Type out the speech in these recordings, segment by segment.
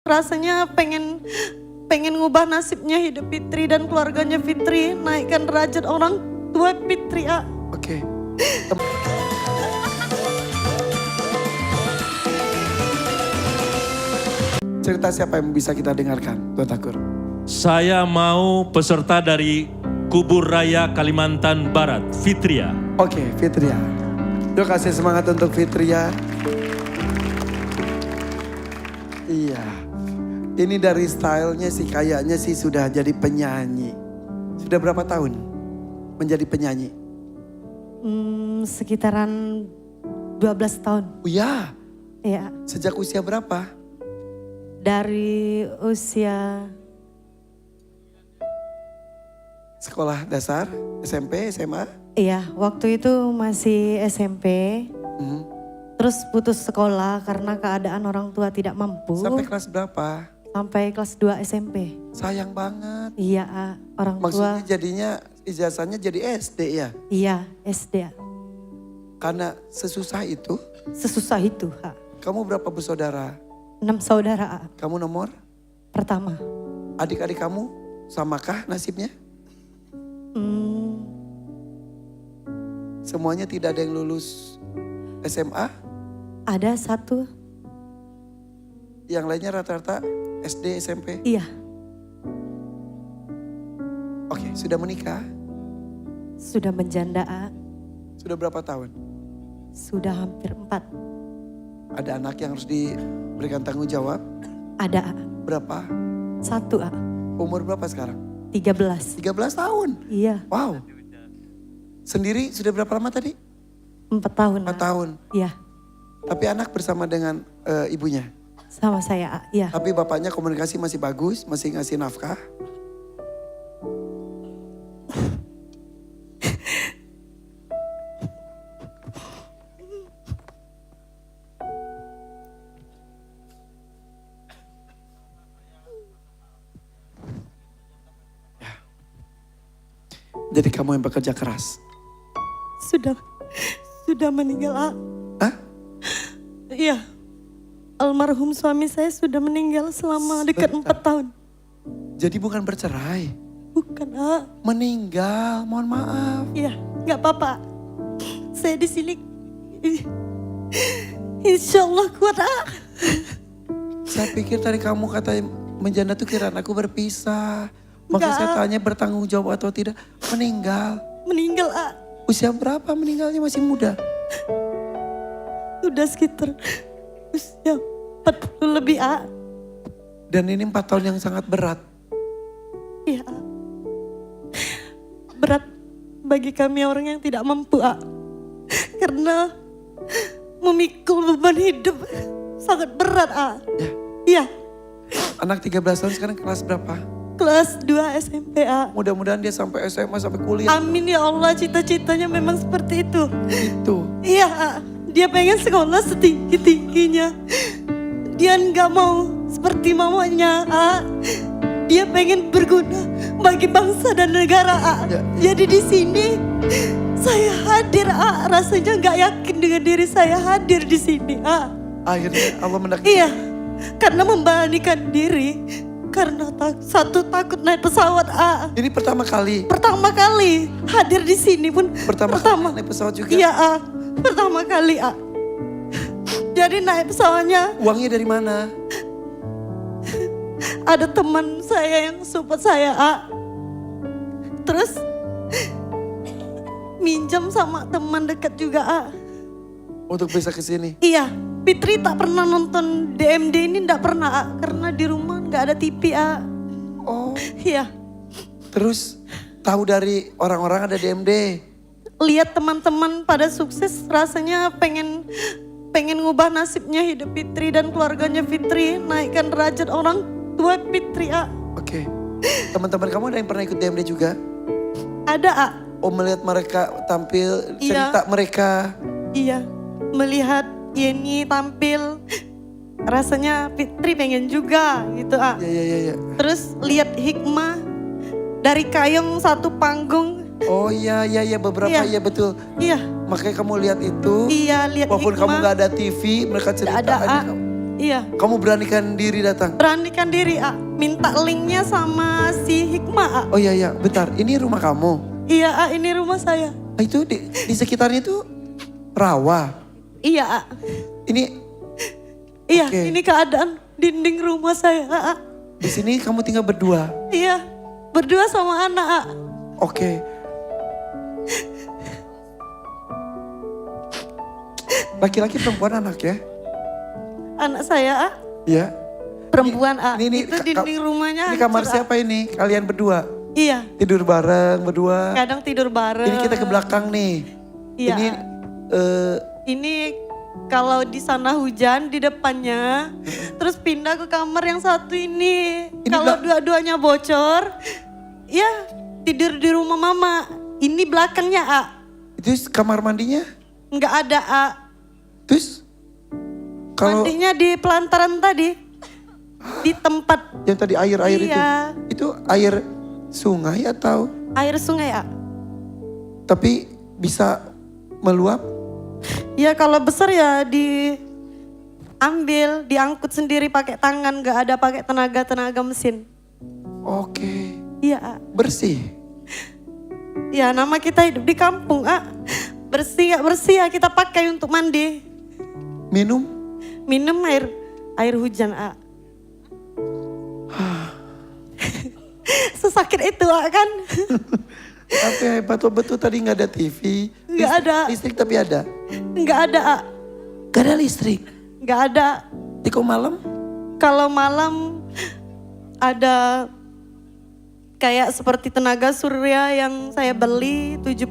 rasanya pengen ngubah nasibnya hidup Fitri dan keluarganya Fitri, naikkan derajat orang tua Fitri. Oke. Cerita siapa yang bisa kita dengarkan, Tuan Takur? Saya mau peserta dari Kubur Raya Kalimantan Barat, Fitria. Oke, Fitria. Yuk kasih semangat untuk Fitria. Iya. Ini dari stylenya sih kayaknya sih sudah jadi penyanyi. Sudah berapa tahun menjadi penyanyi? Sekitaran 12 tahun. Oh ya, Ya, sejak usia berapa? dari usia Sekolah dasar, SMP, SMA? iya, waktu itu masih SMP. Mhm. Terus putus sekolah karena keadaan orang tua tidak mampu. Sampai kelas berapa? Sampai kelas 2 SMP. Sayang banget. Iya, orang Maksudnya tua. jadinya ijazahnya jadi SD ya? Iya, SD. Karena sesusah itu. Sesusah itu. Kamu berapa bersaudara? 6 saudara. Kamu nomor? Pertama. Adik-adik kamu samakah nasibnya? Semuanya tidak ada yang lulus SMA? Ada satu. Yang lainnya rata-rata SD, SMP? Iya, Oke, sudah menikah? sudah menjanda. Sudah berapa tahun? Sudah hampir 4. Ada anak yang harus diberikan tanggung jawab? Ada Berapa? satu. Umur berapa sekarang? 13. 13 tahun? Iya, Wow. Sendiri sudah berapa lama tadi? 4 tahun. 4 tahun. Iya, Tapi anak bersama dengan ibunya? sama saya. Iya. Tapi bapaknya komunikasi masih bagus, masih ngasih nafkah? Ya. Jadi kamu yang bekerja keras? Sudah meninggal. Hah? Iya. Almarhum suami saya sudah meninggal selama dekat 4 tahun. Jadi bukan bercerai? Bukan, Meninggal, mohon maaf. Iya, nggak apa-apa. Saya di sini. Insya Allah kuat. Saya pikir tadi kamu kata menjanda tuh kiraan aku berpisah. Maka Enggak. saya tanya bertanggung jawab atau tidak. Meninggal. Meninggal. Usia berapa meninggalnya, masih muda? Sudah sekitar usia 40 lebih. Dan ini 4 tahun yang sangat berat. Iya. Berat bagi kami orang yang tidak mampu. Karena memikul beban hidup sangat berat. Ya. Iya. Anak 13 tahun sekarang kelas berapa? Kelas 2 SMP. Mudah-mudahan dia sampai SMA, sampai kuliah. Amin ya Allah, cita-citanya memang seperti itu. Itu. Iya, dia pengen sekolah setinggi-tingginya. Dia nggak mau seperti mamanya. Dia pengen berguna bagi bangsa dan negara. Ya. Jadi di sini saya hadir. Rasanya nggak yakin dengan diri saya hadir di sini. Akhirnya Allah mendakwai. Iya, karena memberanikan diri. Karena satu takut naik pesawat. Ini pertama kali. Pertama kali hadir di sini pun. Pertama kali naik pesawat juga. Iya, pertama kali. Jadi naik pesawatnya Uangnya dari mana? ada teman saya yang support saya. Terus minjam sama teman dekat juga. Untuk bisa ke sini. Iya, Fitri tak pernah nonton DMD ini, enggak pernah. Karena di rumah nggak ada TV. Oh, Iya, terus tahu dari orang-orang ada DMD. lihat teman-teman pada sukses, rasanya pengen ngubah nasibnya hidup Fitri dan keluarganya Fitri, naikkan derajat orang tua Fitri. Oke. Teman-teman kamu ada yang pernah ikut DMD juga? Ada. Oh, melihat mereka tampil, Iya. cerita mereka. Iya, melihat Yeni tampil, rasanya Fitri pengen juga gitu. Ya. Terus lihat Hikmah dari Kayong satu panggung. Oh iya beberapa Iya. iya betul. Iya, Makanya kamu lihat itu. iya lihat Walaupun kamu Hikmah. gak ada TV, mereka cerita. Nggak ada, "Ini kamu-" Iya. Kamu beranikan diri datang? Beranikan diri, minta linknya sama si Hikmah. Oh iya, bentar. Ini rumah kamu? Iya, ini rumah saya. Itu di sekitarnya itu rawa? Iya, Ini, iya, Oke. ini keadaan dinding rumah saya. di sini kamu tinggal berdua? Iya, berdua sama anak. Oke. Laki-laki perempuan anak ya? Anak saya, Iya. perempuan, Ini itu dinding rumahnya Ini kamar hancur, siapa ini? Kalian berdua? Iya, Tidur bareng berdua? kadang tidur bareng. Ini kita ke belakang nih. Iya. Ini Ini kalau di sana hujan di depannya, terus pindah ke kamar yang satu ini. Ini Kalau dua-duanya bocor, ya tidur di rumah mama. Ini belakangnya, itu kamar mandinya? nggak ada, Terus kalau mandinya di pelantaran tadi, di tempat yang tadi air-air Iya. itu air sungai atau air sungai, tapi bisa meluap? Ya kalau besar ya diambil, diangkut sendiri pakai tangan, nggak ada pakai tenaga mesin. Oke, Iya, bersih. ya nama kita hidup di kampung, bersih nggak bersih ya kita pakai untuk mandi, Minum? minum air hujan, Sesakit itu, kan? Tapi hebat betul tadi nggak ada TV. Nggak ada. Listrik tapi ada. Nggak ada, Gak ada listrik. nggak ada. Tiko malam? Kalau malam ada kayak seperti tenaga surya yang saya beli 75.000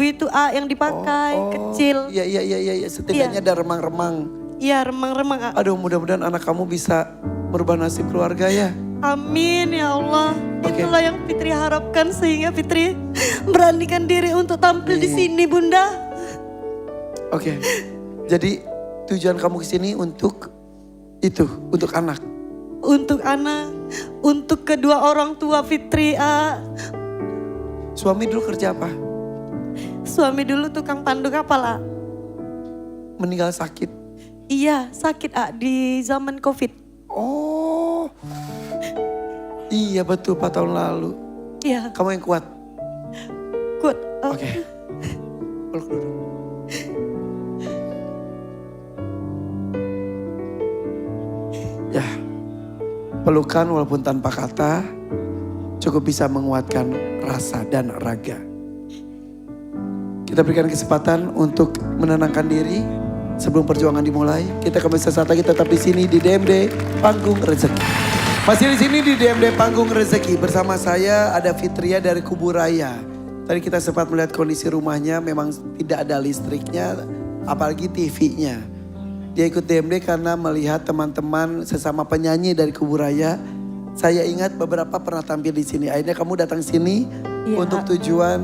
itu, yang dipakai kecil. Iya. Setidaknya ada remang-remang. Iya, remang-remang, Aduh, mudah-mudahan anak kamu bisa merubah nasib keluarga ya. Amin ya Allah. Oke. Itulah yang Fitri harapkan sehingga Fitri beranikan diri untuk tampil di sini, Bunda. Oke. Jadi tujuan kamu ke sini untuk itu, untuk anak. Untuk anak, untuk kedua orang tua Fitri, Suami dulu kerja apa? Suami dulu tukang pandu kapal, Meninggal sakit. Iya, sakit, di zaman Covid. Oh. Iya betul 4 tahun lalu. Iya, Kamu yang kuat. good. Oke. Peluk dulu. Ya. Pelukan walaupun tanpa kata cukup bisa menguatkan rasa dan raga. Kita berikan kesempatan untuk menenangkan diri sebelum perjuangan dimulai. Kita kembali sesaat lagi tetap di sini di DMD Panggung Rezeki. Masih di sini di DMD Panggung Rezeki bersama saya ada Fitria dari Kubur Raya. Tadi kita sempat melihat kondisi rumahnya memang tidak ada listriknya, apalagi TV-nya. Dia ikut DMD karena melihat teman-teman sesama penyanyi dari Kubur Raya. Saya ingat beberapa pernah tampil di sini. Akhirnya kamu datang sini Iya. untuk tujuan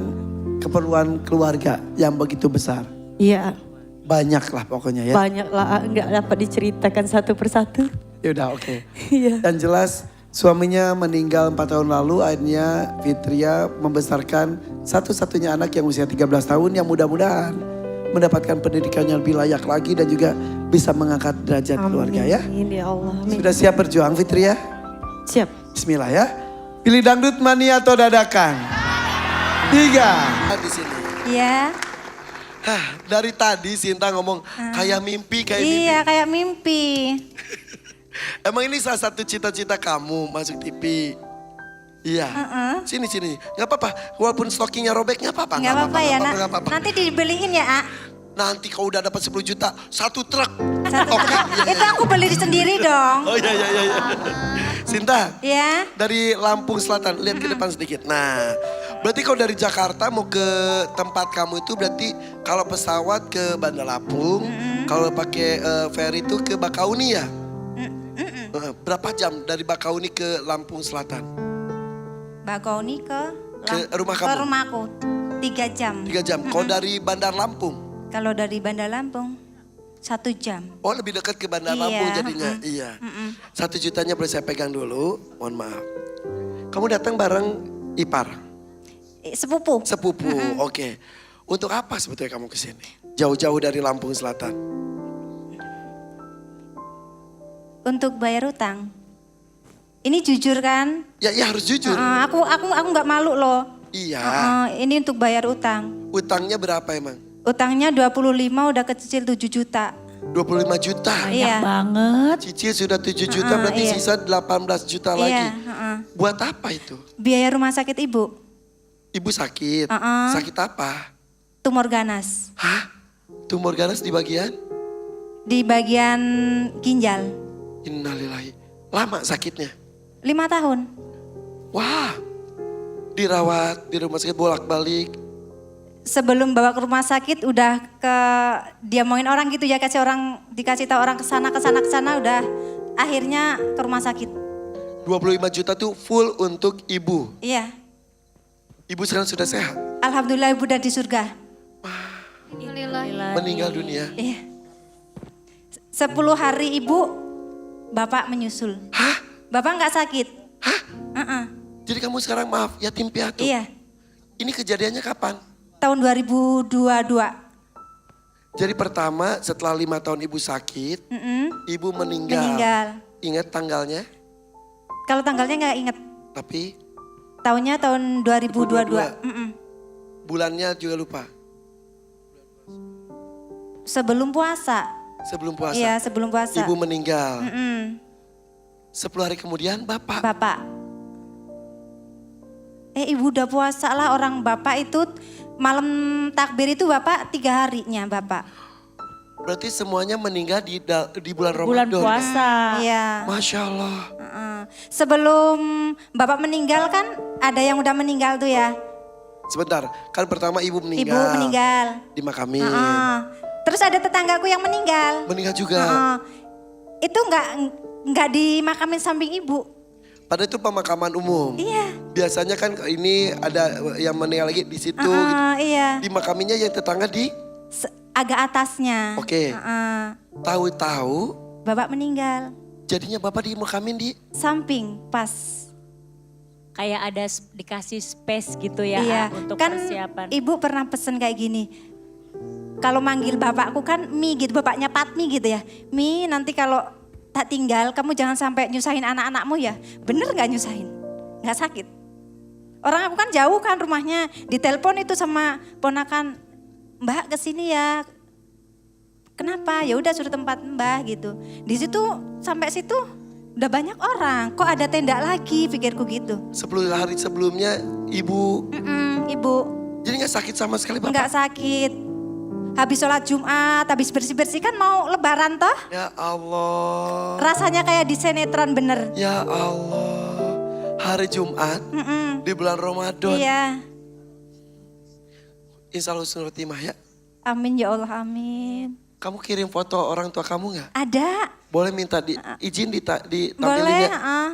keperluan keluarga yang begitu besar. Iya, Banyak lah pokoknya ya. banyak lah, nggak dapat diceritakan satu persatu. Ya udah oke. Iya. Dan jelas suaminya meninggal 4 tahun lalu, akhirnya Fitria membesarkan satu-satunya anak yang usia 13 tahun yang mudah-mudahan mendapatkan pendidikan yang lebih layak lagi dan juga bisa mengangkat derajat keluarga ya. Amin ya Allah. Amin. Sudah siap berjuang Fitria? Siap. Bismillah ya. Pilih dangdut mania atau dadakan? 3. Di sini. Iya, Hah, dari tadi Sinta ngomong kayak mimpi, kayak mimpi. iya kayak mimpi. Emang ini salah satu cita-cita kamu masuk TV? Iya. Sini. Gak apa-apa. Walaupun stockingnya robek gak apa-apa. Nggak apa-apa ya, nak. nggak apa-apa. Nanti dibeliin ya, A. Nanti kalau udah dapat 10 juta, 1 truk. Satu Oke. Itu aku beli sendiri dong. Oh iya. Sinta, Ya, dari Lampung Selatan, lihat ke depan sedikit. Nah, berarti kalau dari Jakarta mau ke tempat kamu itu berarti kalau pesawat ke Bandar Lampung, kalau pakai ferry itu ke Bakauni ya? Berapa jam dari Bakauni ke Lampung Selatan? Bakauni ke rumah ke kamu? rumahku 3 jam. 3 jam. Kalau dari Bandar Lampung? Kalau dari Bandar Lampung 1 jam. Oh lebih dekat ke Bandar Iya, Lampung jadinya. Iya. 1 jutanya boleh saya pegang dulu. Mohon maaf. Kamu datang bareng ipar? Sepupu. Sepupu, oke. Untuk apa sebetulnya kamu kesini? Jauh-jauh dari Lampung Selatan. untuk bayar utang. Ini jujur kan? Ya harus jujur. Aku nggak malu loh. Iya. Ini untuk bayar utang. Utangnya berapa emang? Utangnya 25 udah kecil 7 juta. 25 juta. Iya. Banget. Cicil sudah 7 juta berarti iya. sisa 18 juta lagi. Iya. Buat apa itu? Biaya rumah sakit ibu. Ibu sakit. Sakit apa? Tumor ganas. Hah? Tumor ganas di bagian? Di bagian ginjal. Innalillahi. Lama sakitnya? 5 tahun. Wah. Dirawat di rumah sakit bolak-balik. Sebelum bawa ke rumah sakit udah ke diomongin orang gitu ya, dikasih tahu orang kesana udah akhirnya ke rumah sakit. 25 juta tuh full untuk ibu. Iya. Ibu sekarang sudah sehat. Alhamdulillah ibu udah di surga. Meninggal dunia. Iya. 10 hari ibu, bapak menyusul. Hah? Bapak nggak sakit. Hah? Jadi kamu sekarang maaf yatim piatu. Iya. Ini kejadiannya kapan? Tahun 2022. Jadi pertama setelah 5 tahun ibu sakit, ibu meninggal. Meninggal. Ingat tanggalnya? Kalau tanggalnya nggak inget. Tapi Tahunnya tahun 2022. bulannya juga lupa. Sebelum puasa. Sebelum puasa. Iya, sebelum puasa. Ibu meninggal. 10 hari kemudian bapak. Bapak. Ibu udah puasa lah, orang bapak itu malam takbir itu bapak 3 harinya bapak. Berarti semuanya meninggal di bulan Bulan Ramadan. puasa. Iya. Masya Allah. Sebelum bapak meninggal kan ada yang udah meninggal tuh ya. Sebentar, kan pertama ibu meninggal. Ibu meninggal. Dimakamin. Terus ada tetanggaku yang meninggal. Meninggal juga. Itu nggak dimakamin samping ibu. Padahal itu pemakaman umum. Iya. Biasanya kan ini ada yang meninggal lagi di situ. Gitu. Iya. Dimakaminya yang tetangga di? Agak atasnya. Oke. Tahu-tahu Bapak meninggal. jadinya bapak dimakamin di? Samping pas. Kayak ada dikasih space gitu ya Iya. untuk Kan persiapan. ibu pernah pesen kayak gini. Kalau manggil bapakku kan Mi gitu, bapaknya Patmi gitu ya. Mi nanti kalau tak tinggal kamu jangan sampai nyusahin anak-anakmu ya. Bener gak nyusahin? Gak sakit? Orang aku kan jauh kan rumahnya. Ditelepon itu sama ponakan, Mbak kesini ya. Kenapa? Ya udah suruh tempat Mbah gitu. Di situ sampai situ udah banyak orang. Kok ada tenda lagi pikirku gitu. 10 hari sebelumnya ibu. Ibu Jadi gak sakit sama sekali bapak? nggak sakit. Habis sholat Jumat, habis bersih-bersih kan mau lebaran toh. Ya Allah. Rasanya kayak di sinetron bener. Ya Allah. Hari Jumat di bulan Ramadan. Iya. Insya Allah husnul khotimah ya. Amin ya Allah, amin. Kamu kirim foto orang tua kamu gak? Ada. Boleh minta izin Boleh, ditampilinnya?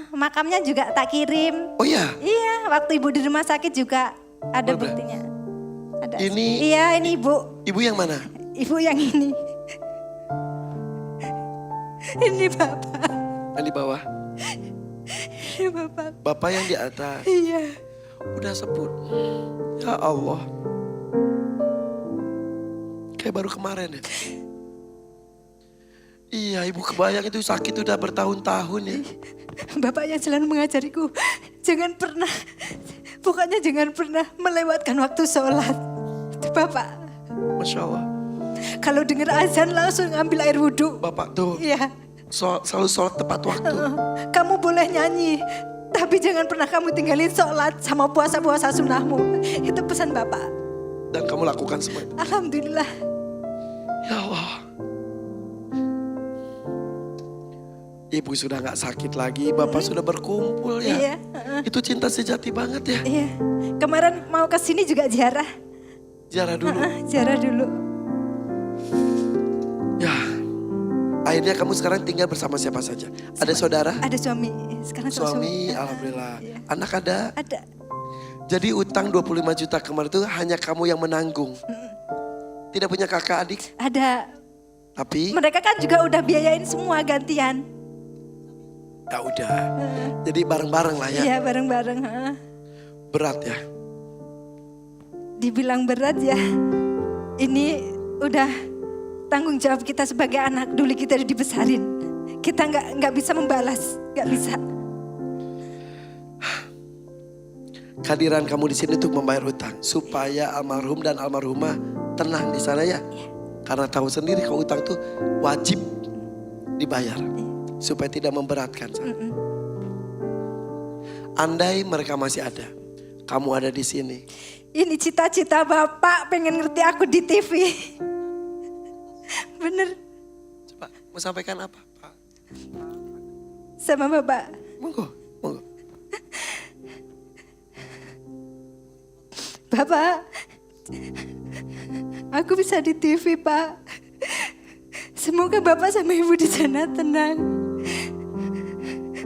makamnya juga tak kirim. Oh iya? Iya, waktu ibu di rumah sakit juga ada Boleh. buktinya. Ada. Ini- Iya, ini ibu. Ibu yang mana? Ibu yang ini. Ini bapak. Yang di bawah? Ini bapak. Bapak yang di atas? Iya. Udah sebut. Ya Allah. Kayak baru kemarin ya? Iya, ibu kebayang itu sakit udah bertahun-tahun ya. Bapak yang selalu mengajariku, jangan pernah, pokoknya jangan pernah melewatkan waktu sholat. Itu Bapak, Masya Allah. kalau dengar azan langsung ambil air wudhu. Bapak tuh Iya, selalu sholat tepat waktu. kamu boleh nyanyi, tapi jangan pernah kamu tinggalin sholat sama puasa-puasa sunnahmu. Itu pesan Bapak. Dan kamu lakukan semua itu. Alhamdulillah. Ya Allah. Ibu sudah gak sakit lagi, bapak sudah berkumpul ya. Iya. Itu cinta sejati banget ya. Iya, kemarin mau ke sini juga ziarah. Ziarah dulu. Ziarah dulu. Ya, akhirnya kamu sekarang tinggal bersama siapa saja? Ada saudara? Ada suami, sekarang Suami, alhamdulillah. Iya. Anak ada? Ada. Jadi utang 25 juta kemarin itu hanya kamu yang menanggung. Tidak punya kakak adik? Ada. Tapi Mereka kan juga udah biayain semua gantian. ya udah. Jadi bareng-bareng lah ya. Iya bareng-bareng. Heeh. Berat ya. Dibilang berat ya. Ini udah tanggung jawab kita sebagai anak. Dulu kita udah dibesarin. kita nggak bisa membalas, nggak bisa. Kehadiran kamu di sini untuk membayar hutang supaya almarhum dan almarhumah tenang di sana ya. Karena tahu sendiri kalau hutang tuh wajib dibayar supaya tidak memberatkan. Andai mereka masih ada, kamu ada di sini. Ini cita-cita Bapak pengen ngerti aku di TV. Bener Coba mau sampaikan apa, Pak? sama Bapak. Monggo, monggo. Bapak, aku bisa di TV, Pak. Semoga Bapak sama Ibu di sana tenang.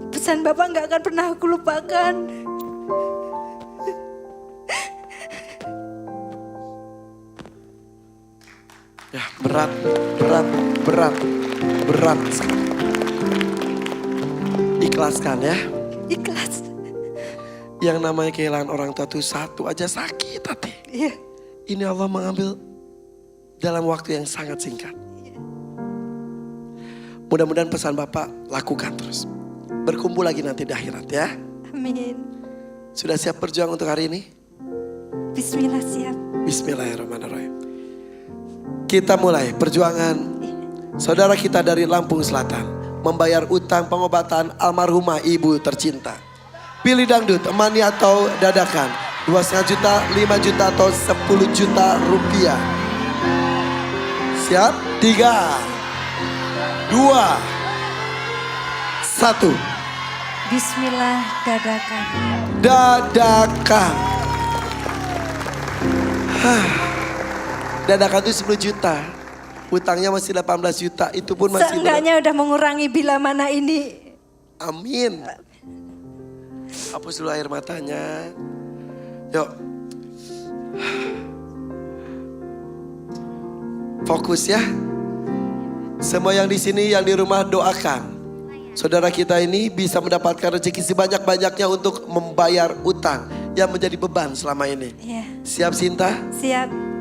Pesan Bapak nggak akan pernah aku lupakan. Ya, berat. Ikhlaskan ya. Ikhlas. Yang namanya kehilangan orang tua tuh satu aja sakit hati. Iya. Ini Allah mengambil dalam waktu yang sangat singkat. Mudah-mudahan pesan Bapak lakukan terus. Berkumpul lagi nanti di akhirat ya. Amin. Sudah siap berjuang untuk hari ini? Bismillah, siap. Bismillahirrahmanirrahim. Kita mulai perjuangan saudara kita dari Lampung Selatan. Membayar utang pengobatan almarhumah ibu tercinta. Pilih dangdut, emani atau dadakan. 2,5 juta, 5 juta atau 10 juta rupiah. Siap? 3, 2, 1. Bismillah, dadakan. Dadakan. Dadakan itu 10 juta. Hutangnya masih 18 juta. Itu pun masih Seenggaknya udah mengurangi bila mana ini. Amin. Hapus dulu air matanya. Yuk. Fokus ya. Semua yang di sini, yang di rumah doakan. Saudara kita ini bisa mendapatkan rezeki sebanyak-banyaknya untuk membayar utang yang menjadi beban selama ini. Iya. Siap Sinta? Siap.